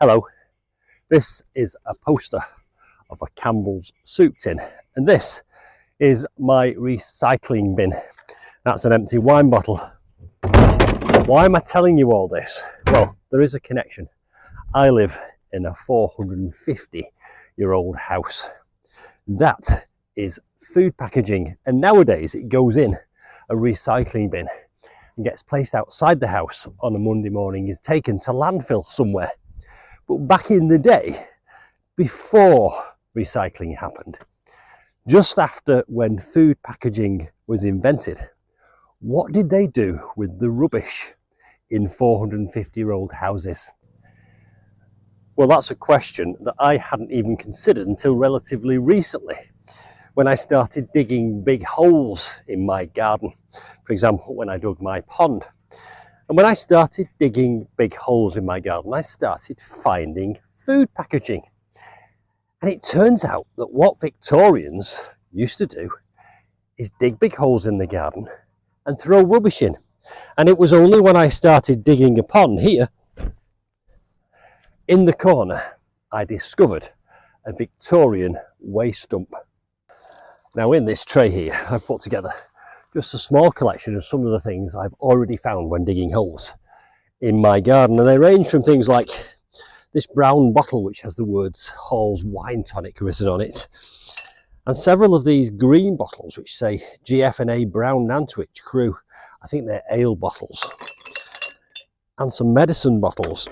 Hello, this is a poster of a Campbell's soup tin, and this is my recycling bin. That's an empty wine bottle. Why am I telling you all this? Well, there is a connection. I live in a 450-year-old house. That is food packaging, and nowadays it goes in a recycling bin and gets placed outside the house on a Monday morning, is taken to landfill somewhere. But back in the day, before recycling happened, just after when food packaging was invented, what did they do with the rubbish in 450-year-old houses? Well, that's a question that I hadn't even considered until relatively recently, when I started digging big holes in my garden. For example, when I dug my pond. And when I started digging big holes in my garden, I started finding food packaging. And it turns out that what Victorians used to do is dig big holes in the garden and throw rubbish in. And it was only when I started digging a pond here, in the corner, I discovered a Victorian waste dump. Now in this tray here, I've put together just a small collection of some of the things I've already found when digging holes in my garden. And they range from things like this brown bottle which has the words Hall's Wine Tonic written on it, and several of these green bottles which say GF&A Brown Nantwich Crew. I think they're ale bottles, and some medicine bottles.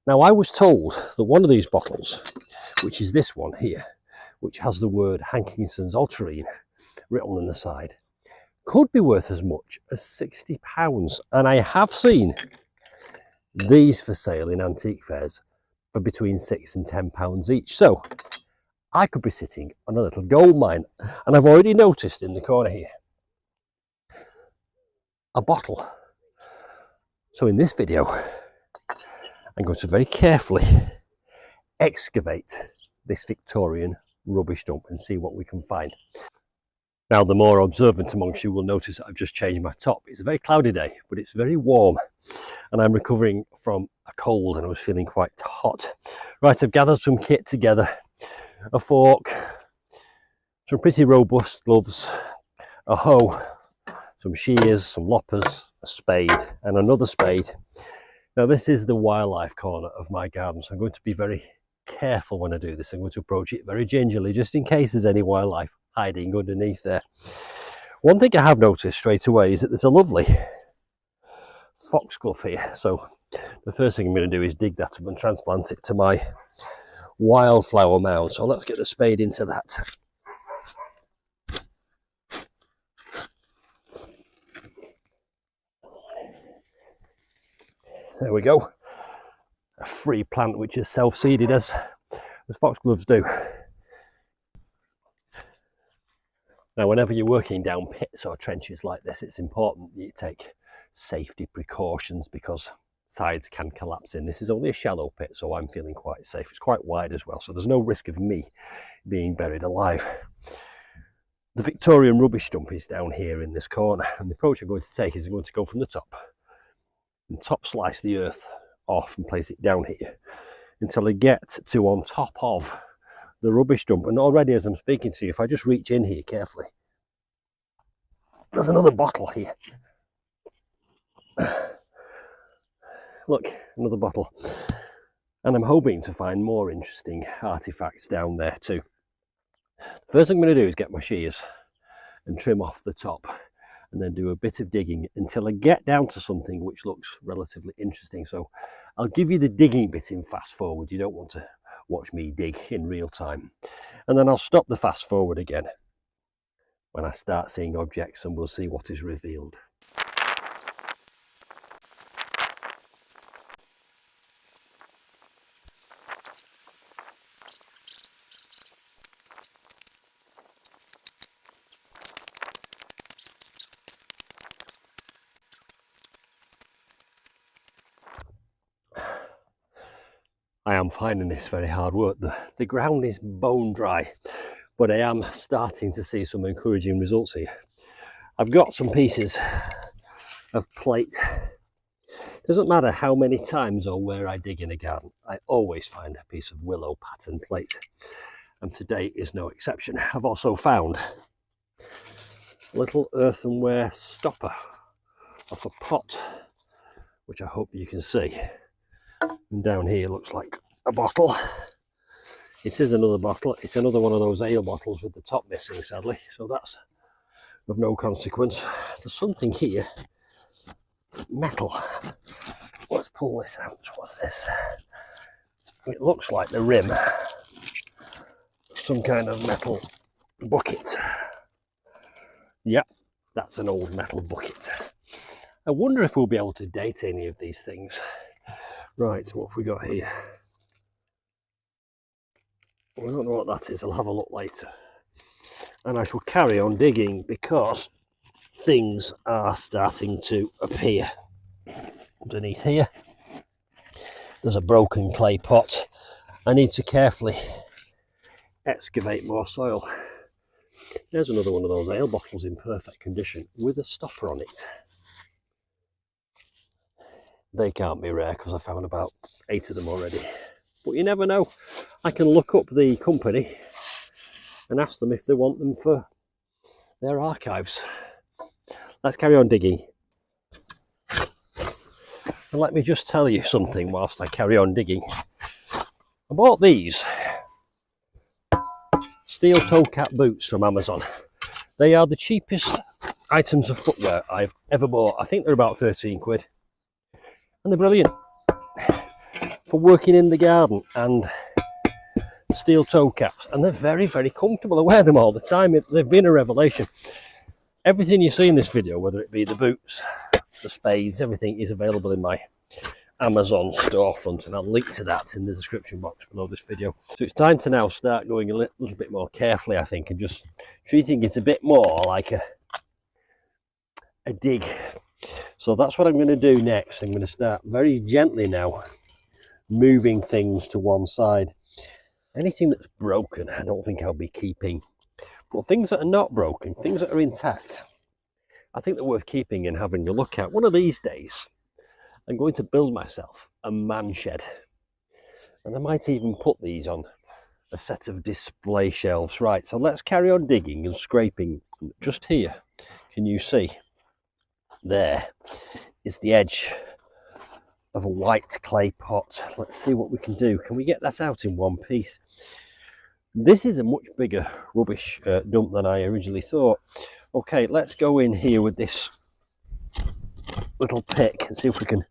Now I was told that one of these bottles, which is this one here, which has the word Hankinson's Ultramarine written on the side, could be worth as much as £60. And I have seen these for sale in antique fairs for between £6 and £10 each. So I could be sitting on a little gold mine. And I've already noticed in the corner here a bottle. So in this video, I'm going to very carefully excavate this Victorian rubbish dump and see what we can find. Now, the more observant amongst you will notice that I've just changed my top. It's a very cloudy day, but it's very warm, and I'm recovering from a cold and I was feeling quite hot. Right, I've gathered some kit together, a fork, some pretty robust gloves, a hoe, some shears, some loppers, a spade and another spade. Now this is the wildlife corner of my garden, so I'm going to be very careful when I do this. I'm going to approach it very gingerly, just in case there's any wildlife hiding underneath there. One thing I have noticed straight away is that there's a lovely foxglove here. So the first thing I'm going to do is dig that up and transplant it to my wildflower mound. So let's get the spade into that. There we go. A free plant which is self-seeded as foxgloves do. Now, whenever you're working down pits or trenches like this, it's important that you take safety precautions because sides can collapse in. This is only a shallow pit, so I'm feeling quite safe. It's quite wide as well, so there's no risk of me being buried alive. The Victorian rubbish dump is down here in this corner, and the approach I'm going to take is I'm going to go from the top and top slice the earth off and place it down here until I get to on top of the rubbish dump. And already as I'm speaking to you, if I just reach in here carefully, there's another bottle here. Look, another bottle. And I'm hoping to find more interesting artifacts down there too. First thing I'm going to do is get my shears and trim off the top, and then do a bit of digging until I get down to something which looks relatively interesting. So I'll give you the digging bit in fast forward. You don't want to watch me dig in real time. And then I'll stop the fast forward again when I start seeing objects, and we'll see what is revealed. I am finding this very hard work. The ground is bone dry, but I am starting to see some encouraging results here. I've got some pieces of plate Doesn't matter how many times or where I dig in a garden, I always find a piece of willow pattern plate. And today is no exception. I've also found a little earthenware stopper off a pot, which I hope you can see. And down here looks like a bottle. It is another bottle. It's another one of those ale bottles with the top missing, sadly. So that's of no consequence. There's something here. Metal. Let's pull this out. What's this? It looks like the rim of some kind of metal bucket. Yep, that's an old metal bucket. I wonder if we'll be able to date any of these things. Right, so what have we got here? We don't know what that is. I'll have a look later. And I shall carry on digging because things are starting to appear. Underneath here, there's a broken clay pot. I need to carefully excavate more soil. There's another one of those ale bottles in perfect condition with a stopper on it. They can't be rare because I found about 8 of them already. But you never know. I can look up the company and ask them if they want them for their archives. Let's carry on digging. And let me just tell you something whilst I carry on digging. I bought these steel toe cap boots from Amazon. They are the cheapest items of footwear I've ever bought. I think they're about 13 quid. And they're brilliant for working in the garden, and steel toe caps, and they're very, very comfortable. I wear them all the time. They've been a revelation. Everything you see in this video, whether it be the boots, the spades, everything is available in my Amazon storefront, and I'll link to that in the description box below this video. So it's time to now start going a little bit more carefully, I think, and just treating it a bit more like a dig. So that's what I'm going to do next. I'm going to start very gently now moving things to one side. Anything that's broken, I don't think I'll be keeping. But things that are not broken, things that are intact, I think they're worth keeping and having a look at. One of these days, I'm going to build myself a man shed. And I might even put these on a set of display shelves. Right, so let's carry on digging and scraping. Just here, can you see? There is the edge of a white clay pot. Let's see what we can do. Can we get that out in one piece? This is a much bigger rubbish dump than I originally thought. Okay, let's go in here with this little pick and see if we can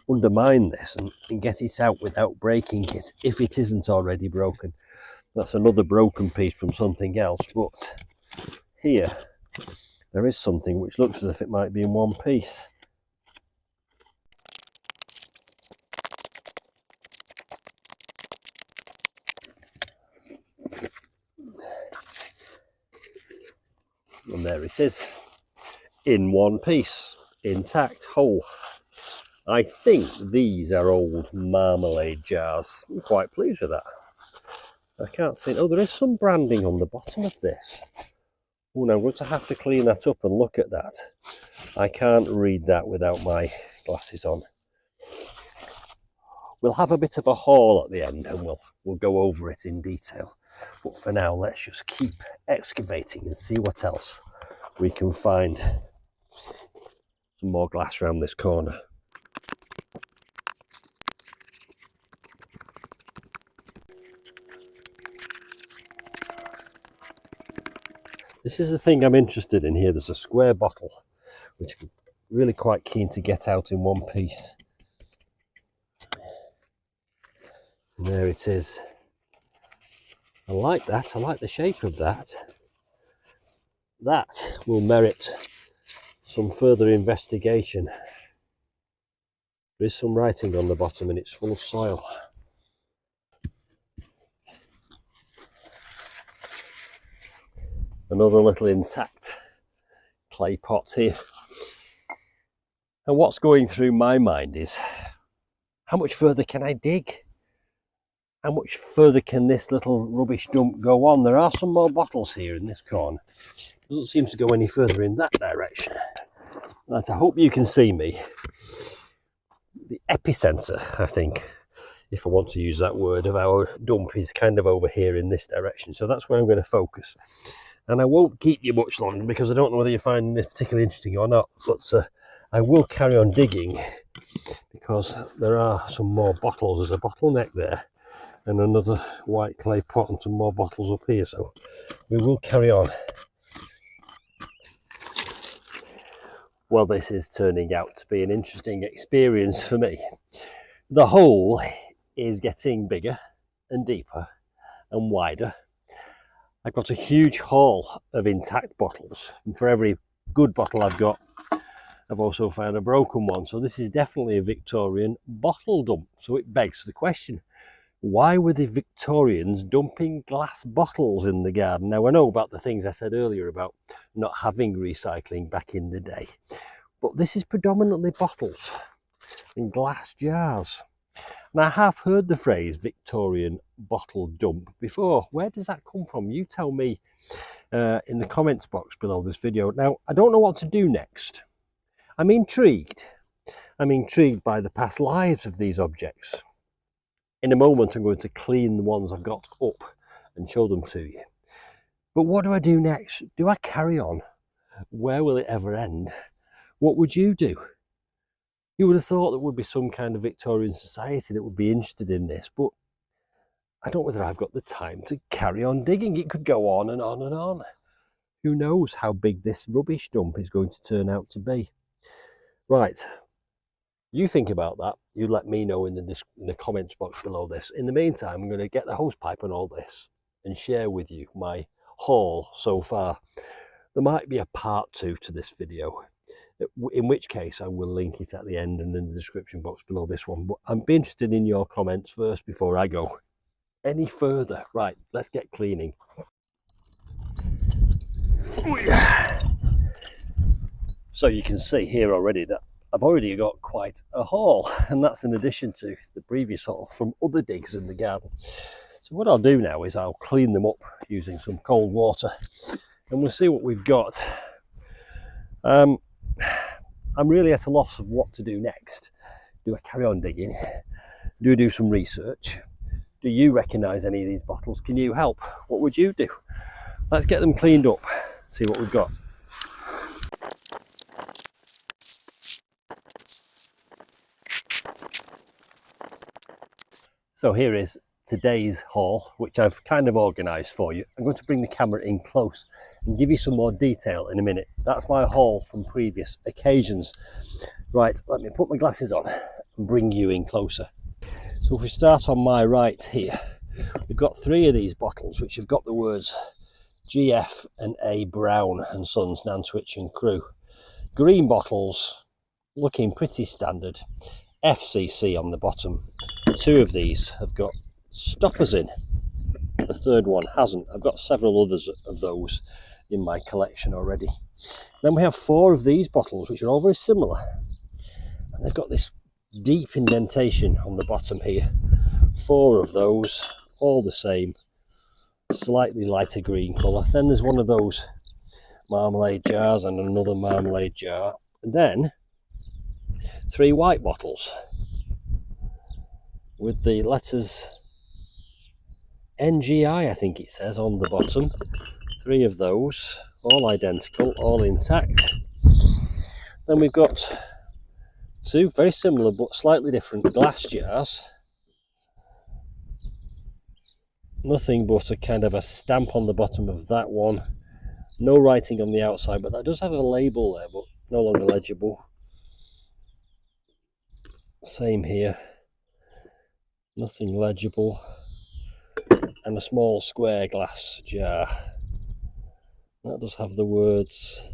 undermine this and get it out without breaking it, if it isn't already broken. That's another broken piece from something else, but here there is something which looks as if it might be in one piece. And there it is, in one piece, intact, whole. I think these are old marmalade jars. I'm quite pleased with that. I can't see, oh, there is some branding on the bottom of this. Oh, now I'm going to have to clean that up and look at that. I can't read that without my glasses on. We'll have a bit of a haul at the end and we'll go over it in detail. But for now, let's just keep excavating and see what else we can find. Some more glass around this corner. This is the thing I'm interested in here. There's a square bottle, which I'm really quite keen to get out in one piece. And there it is. I like that. I like the shape of that. That will merit some further investigation. There is some writing on the bottom and it's full of soil. Another little intact clay pot here. And what's going through my mind is, how much further can I dig? How much further can this little rubbish dump go on? There are some more bottles here in this corner. Doesn't seem to go any further in that direction. Right, I hope you can see me. the epicenter, I think, if I want to use that word, of our dump is kind of over here in this direction. So that's where I'm going to focus. And I won't keep you much longer because I don't know whether you find this particularly interesting or not, but I will carry on digging because there are some more bottles. There's a bottleneck there and another white clay pot and some more bottles up here. So we will carry on. Well, this is turning out to be an interesting experience for me. The hole is getting bigger and deeper and wider. I've got a huge haul of intact bottles, and for every good bottle I've got, I've also found a broken one. So this is definitely a Victorian bottle dump. So it begs the question, why were the Victorians dumping glass bottles in the garden? Now I know about the things I said earlier about not having recycling back in the day, but this is predominantly bottles and glass jars. And I have heard the phrase Victorian bottle dump before. Where does that come from? You tell me in the comments box below this video. Now, I don't know what to do next. I'm intrigued. I'm intrigued by the past lives of these objects. In a moment, I'm going to clean the ones I've got up and show them to you. But what do I do next? Do I carry on? Where will it ever end? What would you do? You would have thought there would be some kind of Victorian society that would be interested in this, but I don't know whether I've got the time to carry on digging. It could go on and on and on. Who knows how big this rubbish dump is going to turn out to be. Right, you think about that. You let me know in the comments box below this. In the meantime, I'm going to get the hose pipe and all this and share with you my haul so far. There might be a part 2 to this video, in which case I will link it at the end and in the description box below this one. But I'm interested in your comments first before I go any further. Right, let's get cleaning. So you can see here already that I've already got quite a haul, and that's in addition to the previous haul from other digs in the garden. So what I'll do now is I'll clean them up using some cold water and we'll see what we've got. I'm really at a loss of what to do next. Do I carry on digging? Do I do some research? Do you recognise any of these bottles? Can you help? What would you do? Let's get them cleaned up, see what we've got. So here is today's haul, which I've kind of organised for you. I'm going to bring the camera in close and give you some more detail in a minute. That's my haul from previous occasions. Right, let me put my glasses on and bring you in closer. So if we start on my right here, we've got 3 of these bottles which have got the words GF and A Brown and Sons, Nantwich and Crew. Green bottles, looking pretty standard. FCC on the bottom. 2 of these have got stoppers in. The 3rd one hasn't. I've got several others of those in my collection already. Then we have 4 of these bottles which are all very similar. And they've got this deep indentation on the bottom here. 4 of those, all the same, slightly lighter green colour. Then there's one of those marmalade jars and another marmalade jar. And then 3 white bottles with the letters NGI, I think it says, on the bottom. 3 of those, all identical, all intact. Then we've got 2 very similar but slightly different glass jars. Nothing but a kind of a stamp on the bottom of that one. No writing on the outside, but that does have a label there, but no longer legible. Same here. Nothing legible. And a small square glass jar. That does have the words,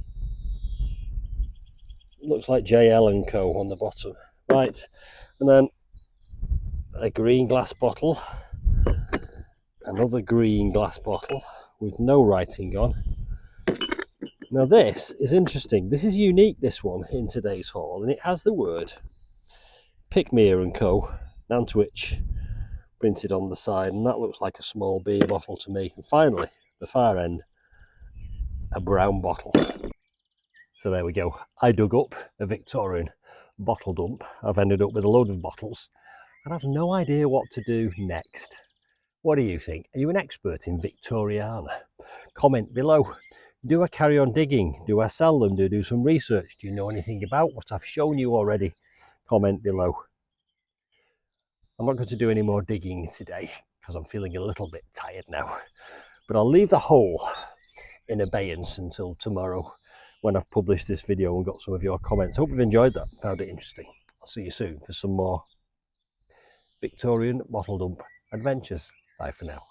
looks like JL & Co on the bottom. Right, and then a green glass bottle. Another green glass bottle with no writing on. Now this is interesting. This is unique, this one, in today's haul, and it has the word Pickmere & Co, Nantwich, printed on the side, and that looks like a small beer bottle to me. And finally, the far end, a brown bottle. So there we go. I dug up a Victorian bottle dump. I've ended up with a load of bottles and I've no idea what to do next. What do you think? Are you an expert in Victoriana? Comment below. Do I carry on digging? Do I sell them? Do I do some research? Do you know anything about what I've shown you already? Comment below. I'm not going to do any more digging today because I'm feeling a little bit tired now. But I'll leave the hole in abeyance until tomorrow when I've published this video and got some of your comments. Hope you've enjoyed that, found it interesting. I'll see you soon for some more Victorian bottle dump adventures. Bye for now.